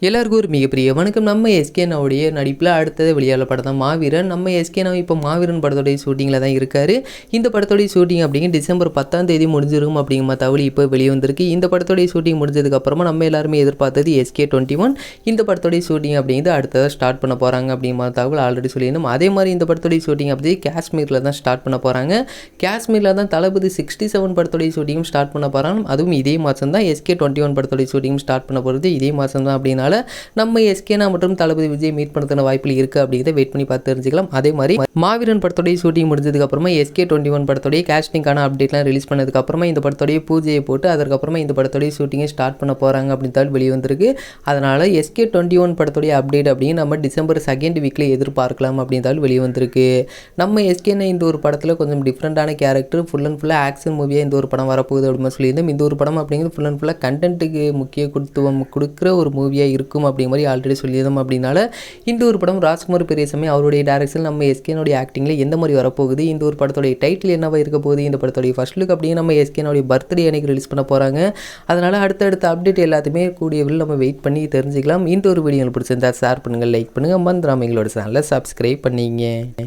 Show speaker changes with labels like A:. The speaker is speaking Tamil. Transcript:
A: எல்லாருக்கும் ஒரு மிகப்பெரிய வணக்கம். நம்ம எஸ்கேனாவுடைய நடிப்பில் அடுத்தது வெளியான படம் தான் மாவீரன். நம்ம எஸ்கேனா இப்போ மாவீரன் படத்தோடைய ஷூட்டிங்கில் தான் இருக்கார். இந்த படத்தோடைய ஷூட்டிங் அப்படிங்க டிசம்பர் 10 முடிஞ்சிருக்கும் அப்படிங்கிற தகவல் இப்போ வெளியே வந்திருக்கு. இந்த படத்தோடைய ஷூட்டிங் முடிஞ்சதுக்கப்புறமா நம்ம எல்லாருமே எதிர்பார்த்தது SK21 இந்த படத்தோடைய ஷூட்டிங் அப்படிங்கிறது அடுத்ததாக ஸ்டார்ட் பண்ண போகிறாங்க அப்படிங்கிற தகவல் ஆல்ரெடி சொல்லியிருந்தோம். அதே மாதிரி இந்த படத்தோடைய ஷூட்டிங் அப்படி காஷ்மீரில் தான் ஸ்டார்ட் பண்ண போகிறாங்க. காஷ்மீரில் தான் தளபதி 67 படத்தோடைய ஷூட்டிங்கும் ஸ்டார்ட் பண்ண போகிறாங்க. அதுவும் இதே மாதம் தான் SK21 படத்தோடைய ஷூட்டிங்கும் ஸ்டார்ட் பண்ண போகிறது இதே மாதம் தான். அப்படின்னா நம்ம எஸ்கேனா மற்றும் தளபதி விஜய் மீட் பண்ணுறதுன வாய்ப்புகள் இருக்குது அப்படிங்கிறத வெயிட் பண்ணி பார்த்து தெரிஞ்சுக்கலாம். அதே மாதிரி மாவீரன் படத்தோடைய ஷூட்டிங் முடிஞ்சதுக்கு அப்புறமா SK21 படத்தோடைய கேஸ்டிங்கான அப்டேட்லாம் ரிலீஸ் பண்ணதுக்கு அப்புறமா இந்த படத்தோடைய பூஜையை போட்டு அதற்கப்புறமா இந்த படத்தோடைய ஷூட்டிங்கை ஸ்டார்ட் பண்ண போகிறாங்க அப்படின்னு வெளியே வந்திருக்கு. அதனால் SK21 படத்தோடைய அப்டேட் அப்படின்னு நம்ம டிசம்பர் 2nd வீக்கில் எதிர்பார்க்கலாம் அப்படின்னு வெளியே வந்திருக்கு. நம்ம எஸ்கேனா இந்த ஒரு படத்தில் கொஞ்சம் டிஃப்ரெண்டான கேரக்டர் ஃபுல் அண்ட் ஃபுல்லாக ஆக்ஷன் மூவியாக இந்த ஒரு படம் வரப்போகுது அப்படின்னு சொல்லியிருந்தோம். இந்த ஒரு படம் அப்படிங்கிறது ஃபுல் அண்ட் ஃபுல்லாக கண்டென்ட்டுக்கு முக்கியத்துவம் கொடுக்குற ஒரு மூவியாக இருக்கும் அப்படிங்கிற மாதிரி ஆல்ரெடி சொல்லியிருந்தோம். அப்படின்னால இந்த ஒரு படம் ராஜ்குமார் பெரியசாமி அவருடைய டைரக்ஷன் நம்ம எஸ்கேனுடைய ஆக்டிங்கில் எந்த மாதிரி வரப்போகுது, இந்த ஒரு படத்தோடைய டைட்டில் என்னவா இருக்க போகுது, இந்த படத்தோடைய ஃபர்ஸ்ட் லுக் அப்படியே நம்ம எஸ்கேனுடைய பர்த்டே அன்னைக்கு ரிலீஸ் பண்ண போகிறாங்க. அதனால் அடுத்தடுத்த அப்டேட் எல்லாத்தையுமே கூடியவில் நம்ம வெயிட் பண்ணி தெரிஞ்சுக்கலாம். இந்த ஒரு வீடியோ பிடிச்சிருந்தா ஷேர் பண்ணுங்கள், லைக் பண்ணுங்கள், மறந்துடாம எங்களோட சேனலை சப்ஸ்கிரைப் பண்ணிங்க.